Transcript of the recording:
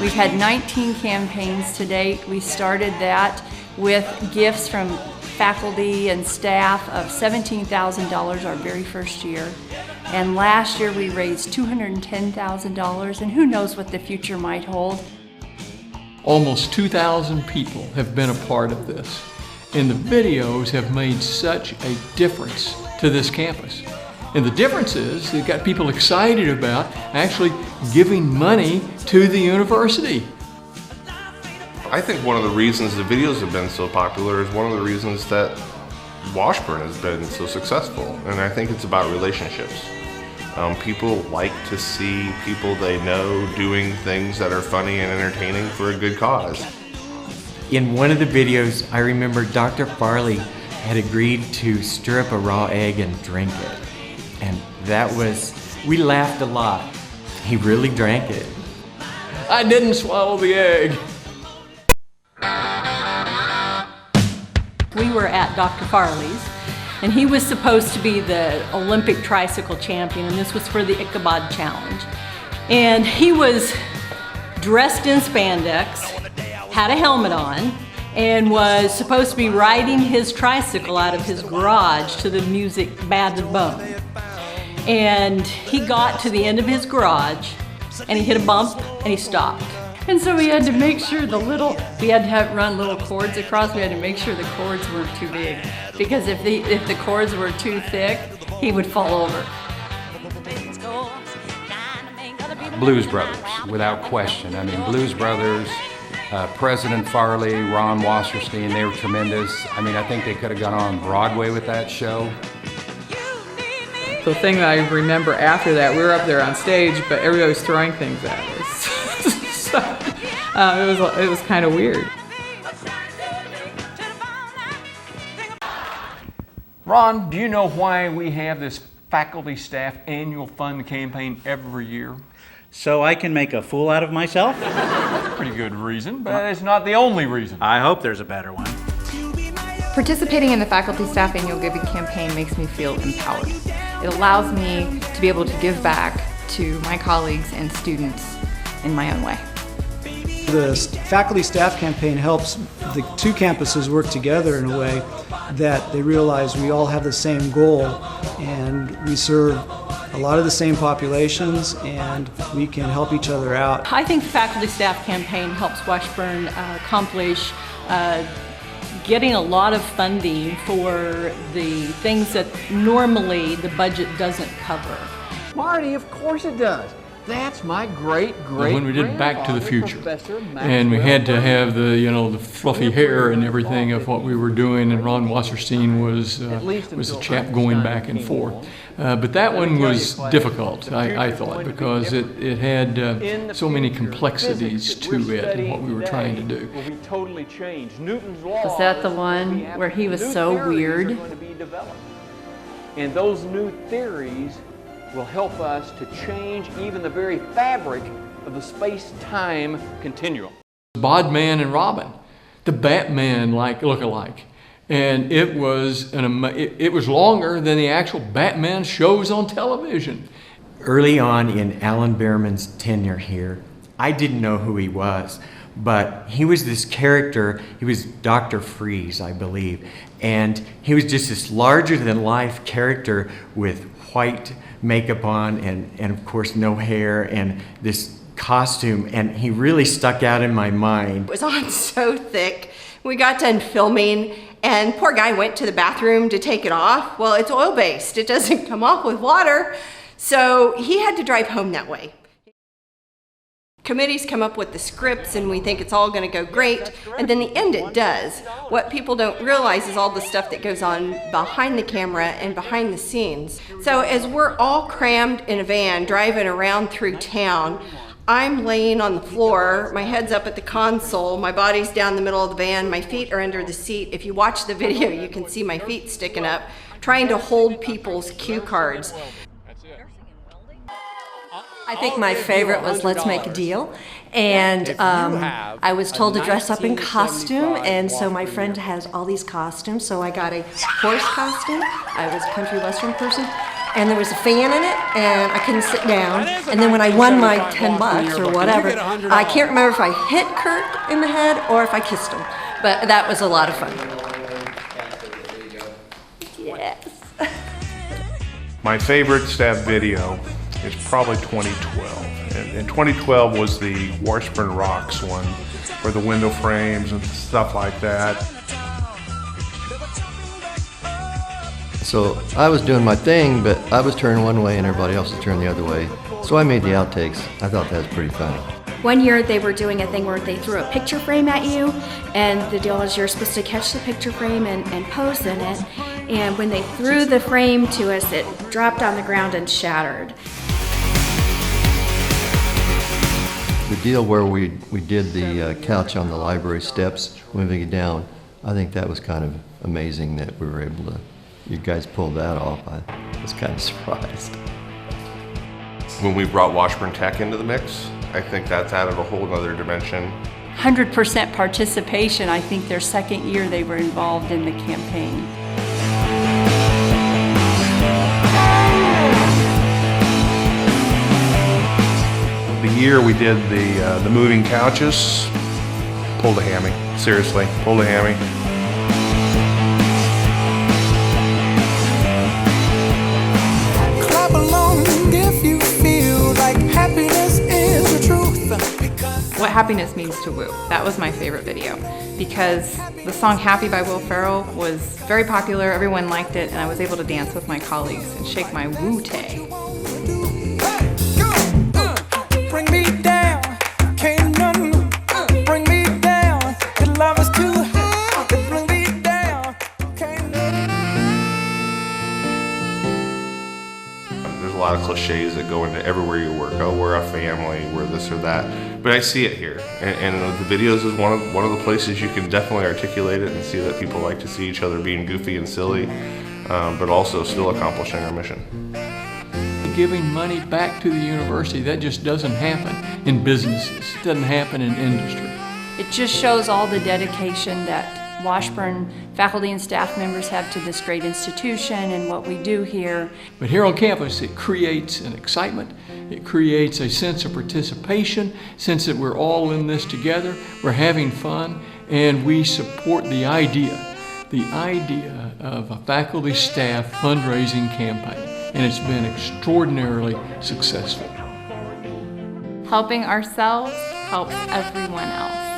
We've had 19 campaigns to date. We started that with gifts from faculty and staff of $17,000 our very first year. And last year we raised $210,000, and who knows what the future might hold. Almost 2,000 people have been a part of this, and the videos have made such a difference to this campus. And the difference is they've got people excited about actually giving money to the university. I think one of the reasons the videos have been so popular is one of the reasons that Washburn has been so successful, and I think it's about relationships. People like to see people they know doing things that are funny and entertaining for a good cause. In one of the videos, I remember Dr. Farley had agreed to stir up a raw egg and drink it. And we laughed a lot. He really drank it. I didn't swallow the egg. We were at Dr. Farley's, and he was supposed to be the Olympic tricycle champion, and this was for the Ichabod Challenge. And he was dressed in spandex, had a helmet on, and was supposed to be riding his tricycle out of his garage to the music Bad to the Bone. And he got to the end of his garage, and he hit a bump, and he stopped. And so we had to make sure we had to run little cords across. We had to make sure the cords weren't too big, because if the cords were too thick, he would fall over. Blues Brothers, without question. I mean, Blues Brothers, President Farley, Ron Wasserstein, they were tremendous. I mean, I think they could have gone on Broadway with that show. The thing that I remember after that, we were up there on stage, but everybody was throwing things at us. So, it was kind of weird. Ron, do you know why we have this faculty staff annual fund campaign every year? So I can make a fool out of myself? Pretty good reason, but it's not the only reason. I hope there's a better one. Participating in the Faculty Staff Annual Giving Campaign makes me feel empowered. It allows me to be able to give back to my colleagues and students in my own way. The Faculty Staff Campaign helps the two campuses work together in a way that they realize we all have the same goal, and we serve a lot of the same populations, and we can help each other out. I think the Faculty Staff Campaign helps Washburn accomplish getting a lot of funding for the things that normally the budget doesn't cover. Marty, of course it does. That's my great when we did Back to the Future, and we had to have the fluffy hair and everything of what we were doing, and Ron Wasserstein was a chap going back and forth. But that one was difficult, I thought, because it had so many complexities to it and what we were trying to do. Was that the one where he was so weird? And those new theories will help us to change even the very fabric of the space-time continuum. Bodman and Robin, the Batman look-alike, and it was longer than the actual Batman shows on television. Early on in Alan Behrman's tenure here, I didn't know who he was, but he was this character. He was Dr. Freeze, I believe, and he was just this larger-than-life character with white makeup on and of course no hair and this costume, and he really stuck out in my mind. It was on so thick. We got done filming and poor guy went to the bathroom to take it off. Well, it's oil-based. It doesn't come off with water. So he had to drive home that way. Committees come up with the scripts and we think it's all going to go great, and then the end it does. What people don't realize is all the stuff that goes on behind the camera and behind the scenes. So as we're all crammed in a van driving around through town, I'm laying on the floor, my head's up at the console, my body's down the middle of the van, my feet are under the seat. If you watch the video, you can see my feet sticking up, trying to hold people's cue cards. I think my favorite was Let's Make a Deal, and I was told to dress up in costume, and so my friend has all these costumes, so I got a horse costume, I was a country western person, and there was a fan in it, and I couldn't sit down. And then when I won my $10 or whatever, I can't remember if I hit Kurt in the head or if I kissed him. But that was a lot of fun. Yes. My favorite staff video is probably 2012. And 2012 was the Washburn Rocks one, for the window frames and stuff like that. So I was doing my thing, but I was turning one way and everybody else was turning the other way. So I made the outtakes. I thought that was pretty funny. One year they were doing a thing where they threw a picture frame at you, and the deal is you're supposed to catch the picture frame and pose in it. And when they threw the frame to us, it dropped on the ground and shattered. The deal where we did the couch on the library steps, moving it down, I think that was kind of amazing that we were able to, you guys pulled that off. I was kind of surprised. When we brought Washburn Tech into the mix, I think that's added a whole other dimension. 100% participation. I think their second year they were involved in the campaign. The year we did the moving couches, pulled a hammy. Seriously, pulled a hammy. Clap along if you feel like happiness is the truth. What happiness means to Woo. That was my favorite video because the song Happy by Will Ferrell was very popular, everyone liked it, and I was able to dance with my colleagues and shake my Woo-tay. Bring me down, can't none bring me down. Your love is too high to bring me down. There's a lot of cliches that go into everywhere you work. Oh, we're a family, we're this or that. But I see it here, and the videos is one of the places you can definitely articulate it and see that people like to see each other being goofy and silly, but also still accomplishing our mission. Giving money back to the university, that just doesn't happen in businesses. It doesn't happen in industry. It just shows all the dedication that Washburn faculty and staff members have to this great institution and what we do here. But here on campus, it creates an excitement. It creates a sense of participation, sense that we're all in this together, we're having fun, and we support the idea of a faculty staff fundraising campaign. And it's been extraordinarily successful. Helping ourselves helps everyone else.